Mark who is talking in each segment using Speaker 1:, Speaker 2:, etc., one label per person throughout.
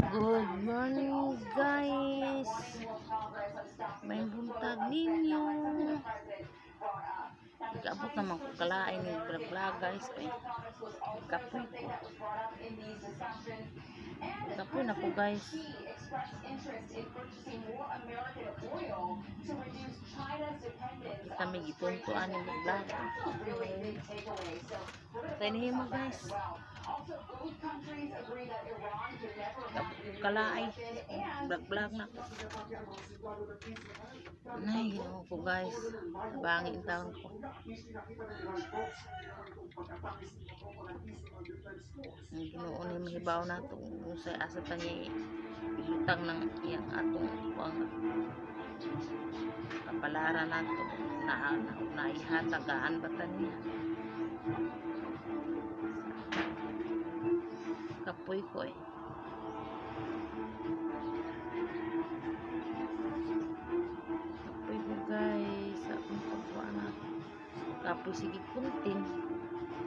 Speaker 1: Good morning guys. May buntag ninyo. Nag-abot naman ko kalain ng vlog guys. Kapoy ko. Kapoy na ko guys. Kita may gituntuan yung vlog. Kaya nihimo guys. Kalay vlog na ko. Nay ginawa ko guys. Bangin taon ko. Ang Ginoo ni mahibaw nato kung sa asa ta niya ilutang ng iyang atong ang kapalaran nato na ihatagaan ba ta niya. Kapoy ko eh. Kapoy ko guys. Sa akong pagkuha na. Kapoy sige kuntin.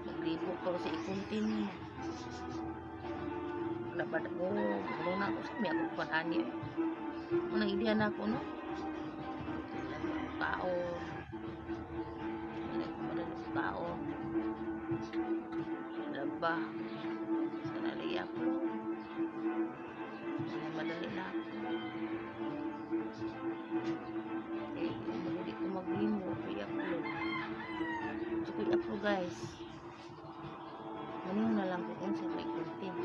Speaker 1: Naglibo ko sa ikuntin niya. Labad ko. Ano na ako sa may ako panani eh. Unang ideya na ako no. Kaon. Hindi ko madalas kaon. Laba. Sanali ako. Madali na ako. Eh, hindi ko maglimo. I-upload. So, i-upload guys. Maniw na lang kung sa may content.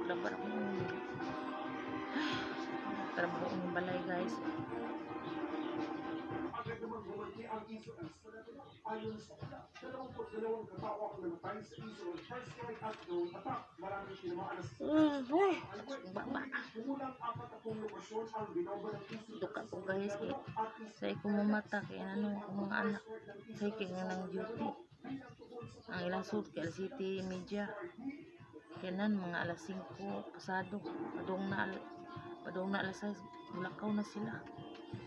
Speaker 1: Labar ako trabaho ng balay guys. Duka ko guys eh. Say ko mamata kaya ano mga anak say kaya ng duty ang ilang suit kaya City Media kanan mga alas 5 pasado padong na alas 6 mulakaw na sila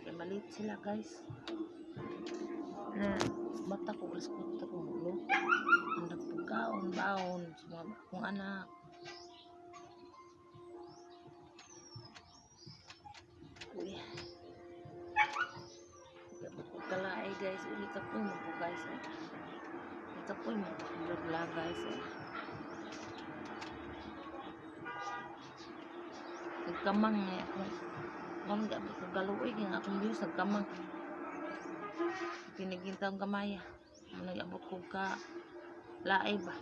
Speaker 1: kaya malit sila guys na mata ko alas 4 ko mulo ang nagpagkaon baon sa mga akong anak uy kalay guys uli ka po mo guys ito po mo vlog guys nagkamang nga ako kung galuoy kaya akong views nagkamang piniginta ang kamaya nag-abot ko ka laay ba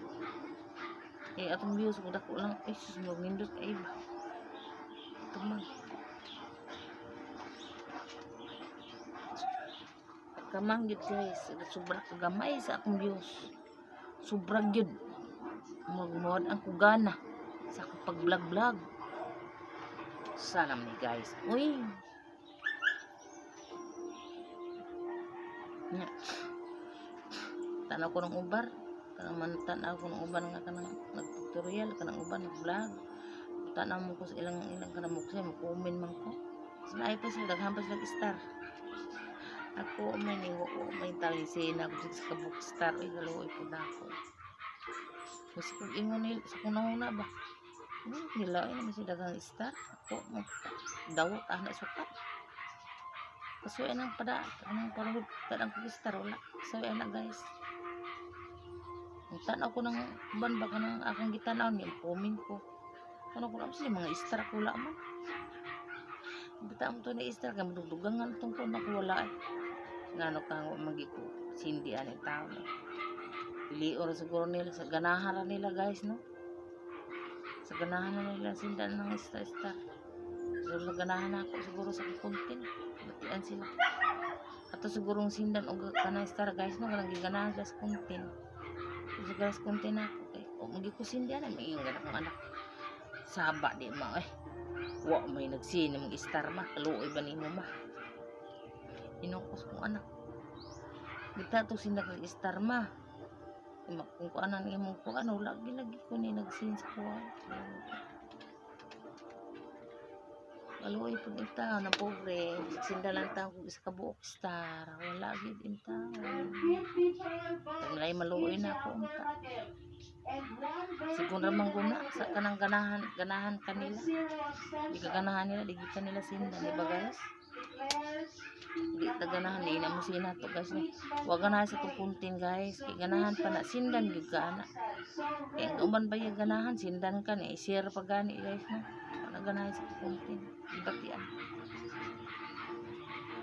Speaker 1: eh atong views ko dako lang eh susmog nindot kay ba kamang kamang yun guys sobra kagamay sa akong views sobrang yun magmuad ang kugana sa akong pag vlog salam ni guys uy nya tanaw ko ng ubar kanang tanaw ko ng ubar nga kanang nag-tutorial kanang uban nag-vlog tanaw mo ko sa ilang kanang mukha mo comment man ko sa ay pa sila daghan pa sila star ako may niwo ko may talisena ko sa kabuk star ay galoy po na ako mas kung ingon nila sa kunahuna ba nila ay naman sila dagang star ako dawat na sukat so ay nang pada anong parang kadang ko star wala so ay na guys ang tanaw ko ng ban ba kanang akong gitanaw ni comment ko ano ko lang sila mga star ko wala man bitaw mo to na star ka madudugangan tong ko na ko wala ngano ka magi ko sindi ani tao lior siguro nila sa ganahan nila guys no sa ganahan nila sindan ng star siguro sa ganahan ako siguro sa content batian sila ato sigurong sindan og kanang star guys no kanang giganahan sa content sa gas content ako kay o magi ko sindan ay may ganang anak saba di ma wa may nagsini mong star ma kaluoy ba nimo ma inokos kong anak bita to sinda kag star ma Kung kuanan imong kuan lagi ko ni nagsin sa kuan. Maluoy pud ita na pobre, sindalan ta og isa ka buok star, wala gid inta. Kay maluoy na ako unta. Siguro man guna sa kanang ganahan kanila. Di ka ganahan nila, di kita nila sinda, di ba guys? Di ta ganahan, di na mo sina to guys. Huwag ganahan sa tupuntin guys, kay ganahan pa na sindan gyud ka ana. Kay ang uban ba yung ganahan, sindan ka ni, i-share pa gani guys no. Wala ganahan sa tupuntin, ibatian.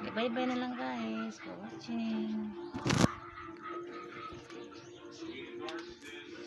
Speaker 1: Okay, bye bye na lang guys for watching.